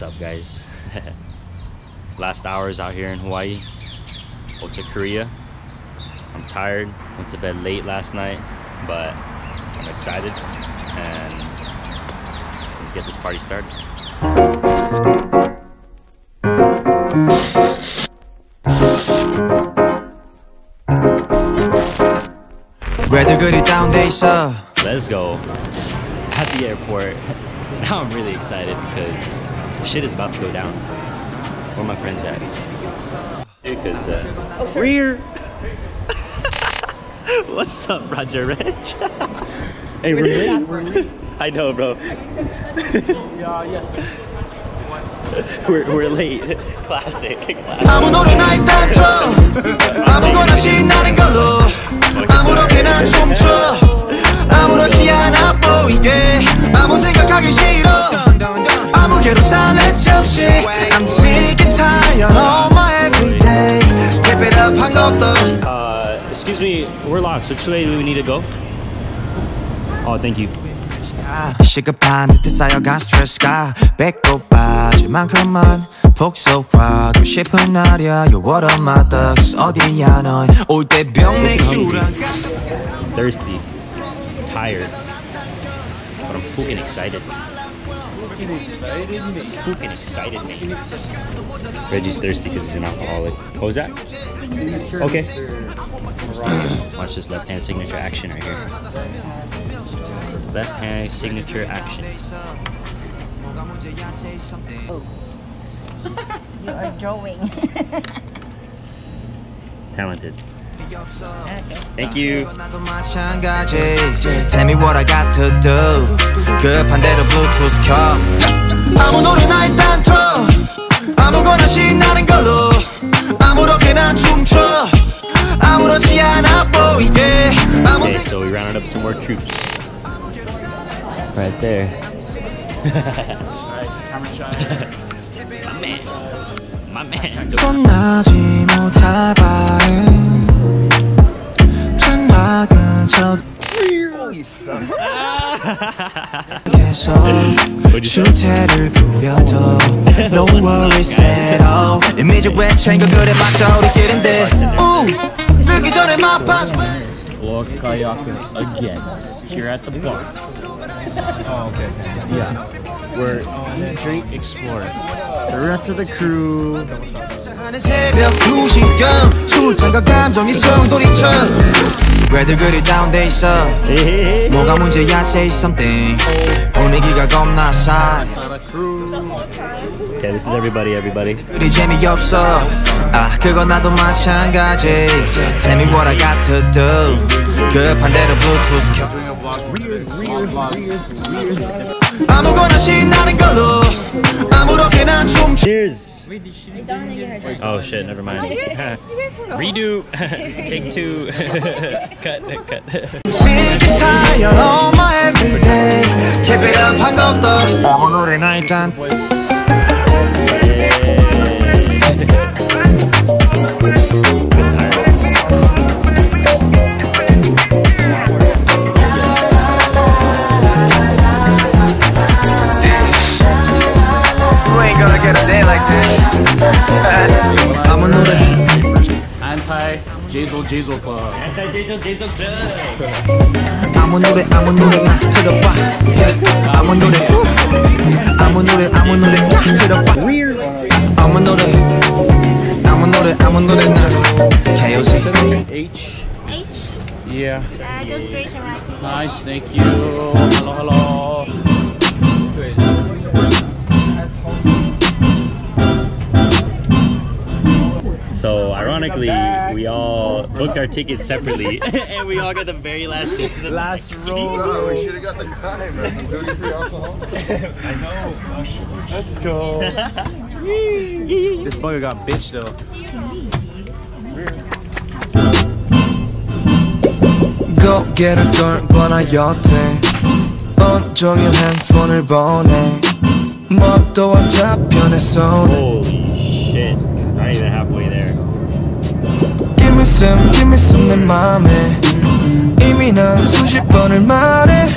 up, guys? Last hours out here in Hawaii. Go to Korea. I'm tired. Went to bed late last night, but I'm excited, and let's get this party started. Let's go. At the airport. Now I'm really excited because shit is about to go down. Where are my friends at? Because we're here. What's up, Roger Rich? Hey, we're late. I know, bro. Yeah, yes. We're late. Classic. 아무렇지 않아 보이게 아무 생각하기 싫어 아무개로 살랬지 없이 I'm sick and tired of my everyday Keep it up 한 것도 excuse me, we're lost. Which way do we need to go? Oh, thank you. 시급한 듯해 쌓여간 스트레스가 배꼽 빠질 만큼만 복속하고 싶은 날이야 You're one of my thugs 어디야 넌 올 때 병맥주랑 Thirsty, tired, but I'm fucking excited. Fucking excited, man. Reggie's thirsty because he's an alcoholic. What was that? Okay. Watch this left-hand signature action right here. Left-hand signature action. Oh. You are drawing. Talented. Okay. Thank you. Tell me what I got to do. 급한 대로 Bluetooth 켜. 아무 노래나 일단 틀어. 아무거나 신나는 걸로. 아무렇게나 춤춰. 아무렇지 않아 보이게. Okay, so we rounded up some more troops. Right there. My man. 끝나지 못할 바엔 창밖은 저 계속 주태를 부려도 No worries at all 이미지에 챙겨그래 맞춰 우리끼린데 늦기 전에 my past Walk kayaking again here at the bar. Oh, okay. Yeah. We're on a drink explorer. The rest of the crew. 새벽 2시경 술잔과 감정이 성돌이쳐 왜들 그리 다운돼 있어 뭐가 문제야 say something 분위기가 겁나 sad Okay, this is everybody. 그리 재미없어 아 그건 나도 마찬가지 Tell me what I got to do 급한 대로 Bluetooth 켜 아무거나 신나는 걸로 아무렇게나 춤 Cheers. Oh shit, never mind. Redo. Take two. Cut. Sick and tired of my everyday Keep it up 한 것도 아무 노래나 일단 아무 노래 Anti-Jazel Club. Anti-Jazel Club. 아무 노래나 틀어봐 아무 노래 틀어봐 아무 노래나 KOC H. Yeah. Illustration right here. Nice, thank you. Hello. So ironically, we all booked our tickets separately, and we all got the very last seats in the Last row. Oh, we should have got the guy, man. 33 alcohol. I know. Let's go. This bugger got bitch though. Go get a girl 뻔한 여태 온종일 핸드폰을 보내 뭣도 안 잡혀 내 손에 Holy shit! Not even halfway there. Give me some 내 맘에 이미 난 수십 번을 말해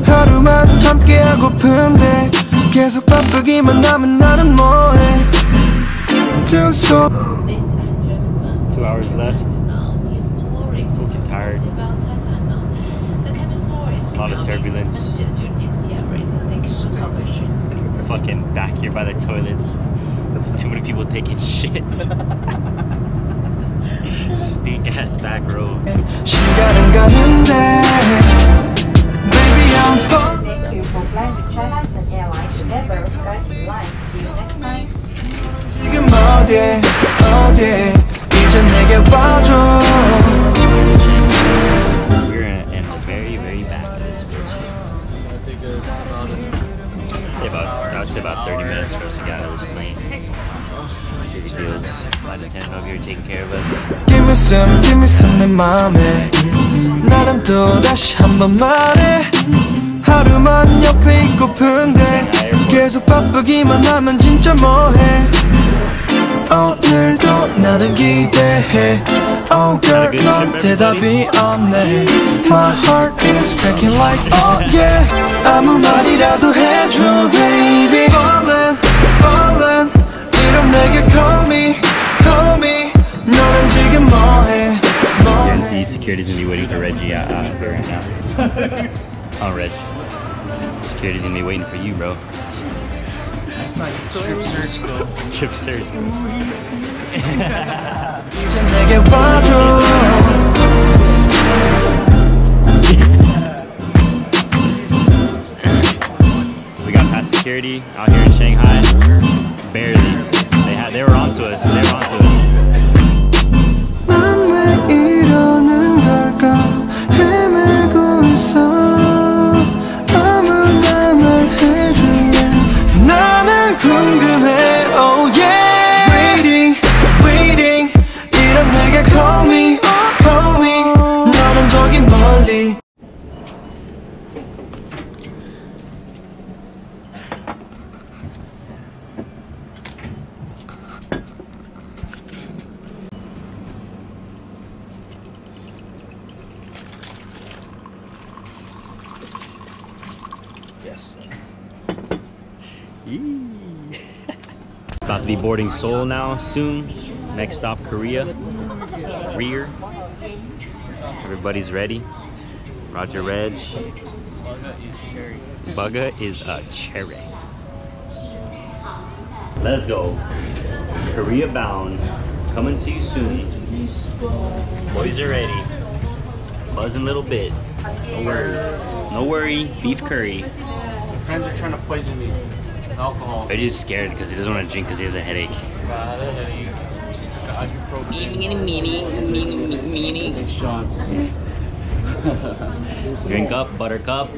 하루만 함께 하고픈데 계속 바쁘기만 하면 나는 뭐해 2 hours left. Fucking tired. A lot of turbulence. Fucking back here by the toilets. Too many people taking shits. Stink ass back row. 시간은 가는데 Baby I'm falling Thank you for flying with China and Airlines together. Guys, line. See you next time. 지금 어디에 이제 내게 와줘 We're in the very, very back of this place. It's gonna take us about I would say about 30 minutes for us to get out of this plane. Big deals. Flight attendant over here taking care of us. Give me some 내 맘에 나는 또 다시 한번 말해 하루만 옆에 있고픈데 계속 바쁘기만 하면 진짜 뭐해 오늘도 나를 기대해 Oh girl 넌 대답이 없네 My heart is breaking like oh yeah 아무 말이라도 해줘 baby Falling 이런 내게 call me 너는 지금 뭐해 Yeah, security's gonna be waiting for Reggie out here right now. Oh, Reg. Security's gonna be waiting for you, bro. strip search, bro. Strip search, bro. 이제 내게 와줘 We got past security out here in Shanghai. Barely. They were onto us. 난 왜 이러는 걸까 헤매고 있어 아무 말 말해줄래 나는 궁금해 oh yeah waiting 이런 내게 call me 너는 저기 멀리 Yes. About to be boarding Seoul now soon. Next stop Korea. Rear. Everybody's ready. Roger Reg. Bugga is a cherry. Let's go. Korea bound. Coming to you soon. Boys are ready. Buzzing a little bit. No worry. No worry. Beef curry. My friends are trying to poison me with alcohol. They're just scared because he doesn't want to drink because he has a headache. Just took ibuprofen. Big shots. Drink up, buttercup.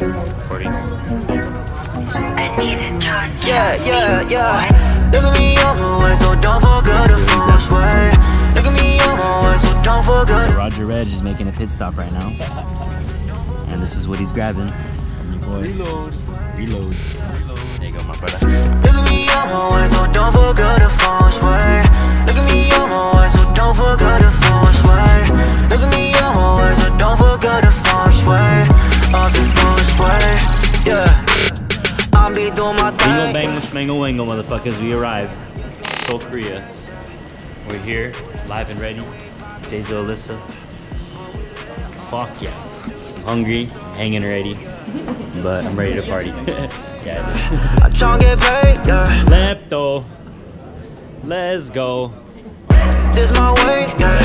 Recording. Yeah. Look at me on my way, so don't forget the first way. Look at me on my way, so don't forget. Roger Reg is making a pit stop right now. And this is what he's grabbing. Reload. Reloads. There you go, my brother. Look at me on my way, so don't forget the first way. Look at me on my way, so don't forget the first way. Look at me on my way, so don't forget the first way. Of the first way, yeah. I'm be doing my thing. Bingo bango schmango wango, motherfuckers. We arrived. Seoul, Korea. We're here, live and ready. Daisy Alyssa. Fuck yeah. I'm hungry, hanging ready. But I'm ready to party. Yeah, I try and get paid, yeah. Lepto. Let's go. This my way, yeah.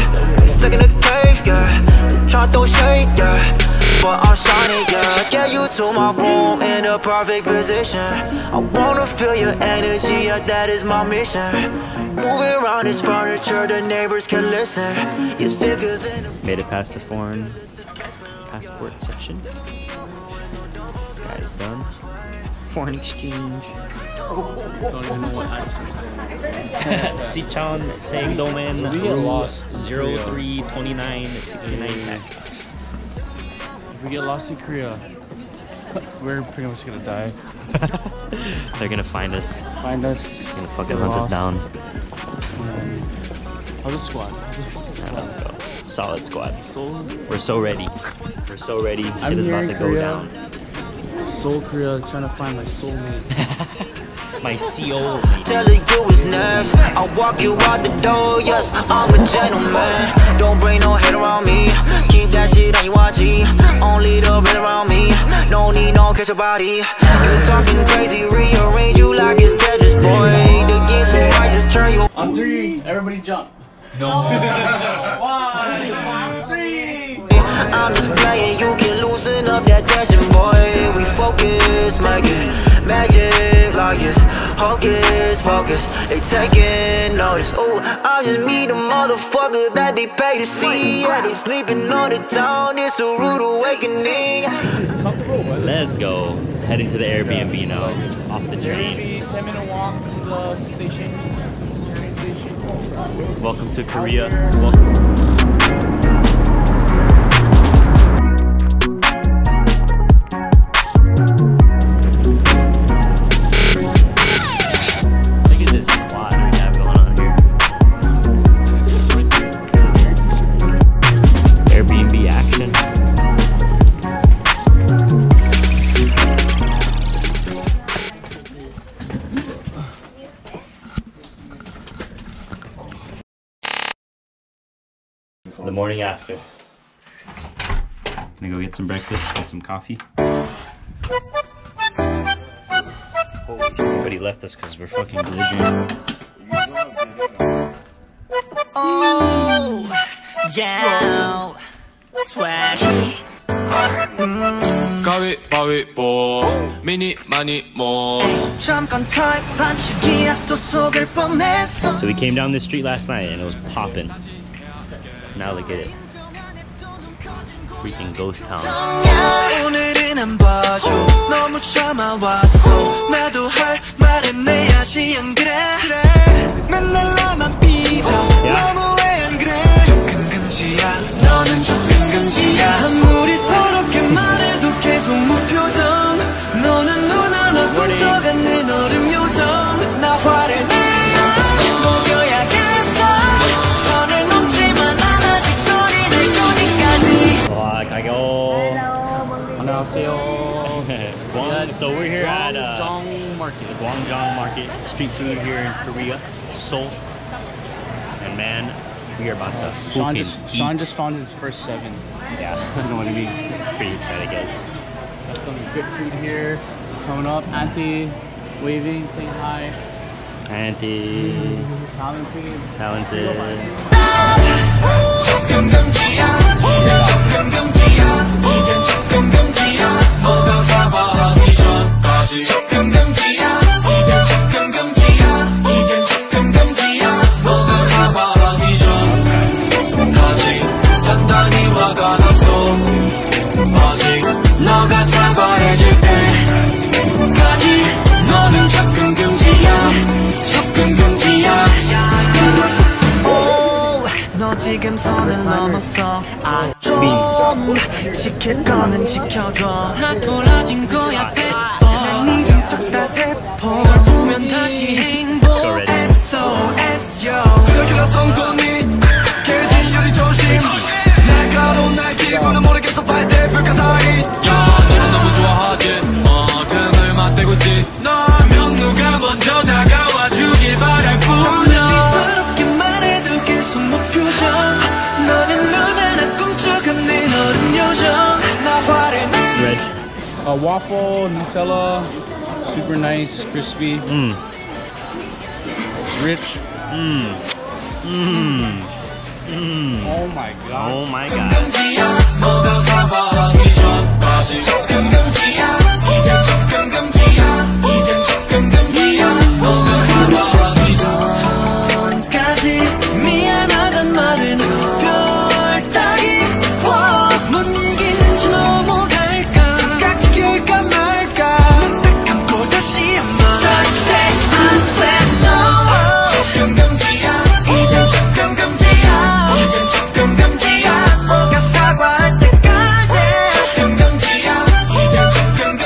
Stuck in the cave, yeah. The try don't shake, yeah. But I'm shining, yeah. Get you to my room in the perfect position. I wanna feel your energy, yeah, that is my mission. Moving around this furniture, the neighbors can listen. You're thicker than a Made it past the foreign passport section. This guy is done. Foreign exchange. Don't even know what accent. Sichon saying domain We get lost in 032969 tech. If we get lost in Korea, we're pretty much gonna die. They're gonna find us. Find us. They're gonna fucking We're hunt us lost. down. How's the squad? Solid squad. We're so ready. We're so ready. Shit is about to go down. Seoul, Korea, trying to find my soulmate. My Seoul. Tell you is nice. I'll walk you out the door. Yes, I'm a gentleman. Don't bring no hate around me. Keep that shit on your watchy. Only the real around me. No need no catch your body. You talking crazy, rearrange you like it's Tetris, boy. The game's so right, just turn you. On 3, everybody jump. No. 1, 2, 3. I'm just playing, you can loosen up that tension, boy. We focus, make it magic like it's hocus pocus. They taking notice. Ooh, I'm just me, the motherfucker that they pay to see. Yeah, they sleeping on the town. It's a rude awakening. Let's go. Heading to the Airbnb now. Off the train. Airbnb, 10-minute walk to the station. Train station. Welcome to Korea. Welcome. The morning after. Gonna go get some breakfast, get some coffee. Holy shit, everybody left us because we're fucking belligerent. Oh, yeah, swag. 가위바위보 미니 많이 뭐 잠깐 타임 반칙이야 또 속을 뻔했어. So we came down this street last night and it was popping. Now look at it. Freaking ghost town. 오늘은 안 봐줘 너무 참아왔어 나도 할 말은 내야지 안 그래 맨날 나만 삐져 너무해 안 그래 조금 금지야 너는 조금 금지야 아무리 서럽게 말해도 계속 무표정 너는 눈 하나 훔쳐가는 얼음 요정 나 화를 내 녹여야겠어 선을 넘지만 않아 짓거리는 거니까지 So we're here at Gwangjang Market. Gwangjang Market, street food here in Korea, Seoul. And man, we are about to Sean just found his first 7. Yeah, You know what I mean? pretty excited, guys. Got some good food here. Coming up, Auntie waving, saying hi. Auntie, talented. 조금 금지야 이젠 조금 금지야 이젠 조금 금지야 뭐가 사과하기 전까지 조금 금지야 이젠 조금 금지야 이젠 조금 금지야 뭐가 사과하기 전까지 단단히 화가 났어 아직 너가 사과해줄 때까지 너는 조금 금지야 조금 금지야 너 지금 선을 넘었어 좀 지킬 거는 지켜줘 나 돌아진 거야 100번 난 네 중턱 다 세포 널 보면 다시 행복 SOS yo 그렇게 성공이 개진율이 조심 날카로운 날 기분은 모르겠어 발대 불가사리 너는 너무 좋아하지 등을 맞대고 있지 너면 누가 먼저 다가와 주길 바랄 뿐이야 미스럽게 말해도 계속 무표정 너는 눈 하나 꿈쩍없는 얼음 요정 나 화를 내 Waffle, Nutella, super nice, crispy. Rich. Oh my god. Oh my god. 금지야 뭐가 사과하기 전까지 조금 금지야 이젠 조금 금지야 이젠 조금 금지야 뭐가 사과하기 전까지 미안하단 말은 별 따위 못 이기는지 넘어갈까 생각 지킬까 말까 눈 딱 감고 다시 한번 절대 안 돼 no 조금 금지야 이젠 조금 금지야 이젠 조금 금지야 뭐가 사과할 때까지 조금 금지야 이젠 조금 금지야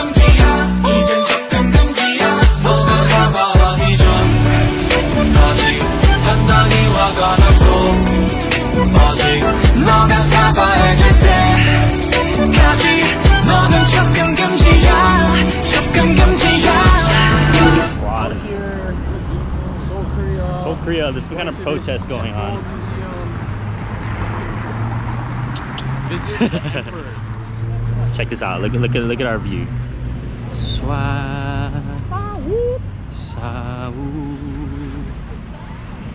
up. There's some kind of protest going on. Check this out. Look at our view.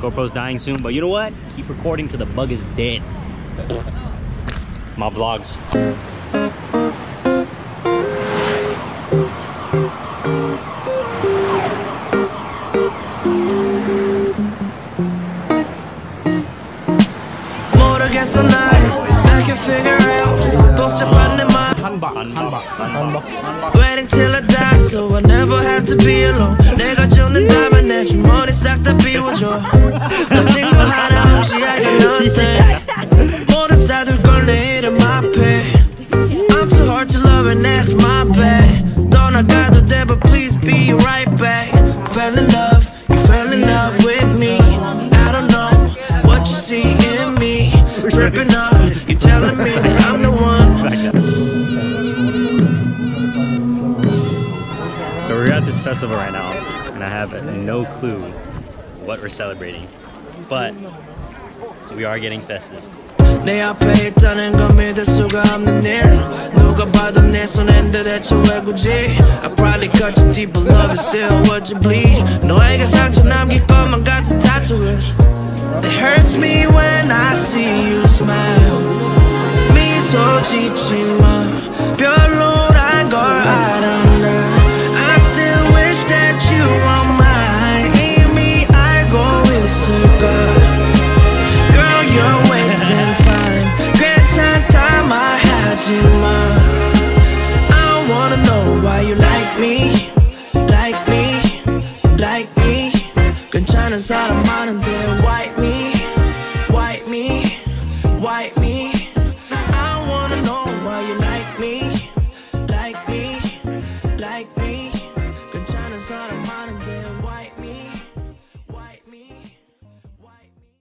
GoPro's dying soon, but you know what? Keep recording till the bug is dead. My vlogs. 모르겠어 날 I can figure out 복잡한 내 맘 Waiting till I die so I never have to be alone 내가 죽는다면 내 주머니 싹 다 비워줘 너 친구 하나 없지 I got nothing 모든 사둘 걸 내 이름 앞에 I'm too hard to love and that's my bad 떠나가도 돼 but please be right back Fell in love, you fell in love with me I don't know what you see in me Tripping up, you telling me that I'm the one So we're at this festival right now, and I have no clue what we're celebrating, but we are getting festive. 내 앞에 있다는 건 믿을 수가 없는 일 누가 봐도 내 손인데 대체 왜 굳이 I probably cut you deep but love is still what you bleed 너에게 상처 남길 것만 같은 tattooist It hurts me when I see you smile 미소 짓지 마 별로란 걸 알아 나 I still wish that you were mine 이미 알고 있을까 Girl you're wasting time 괜찮다 말하지 마 I don't wanna know why you like me Like me Like me 괜찮은 사람 많은데 wipe me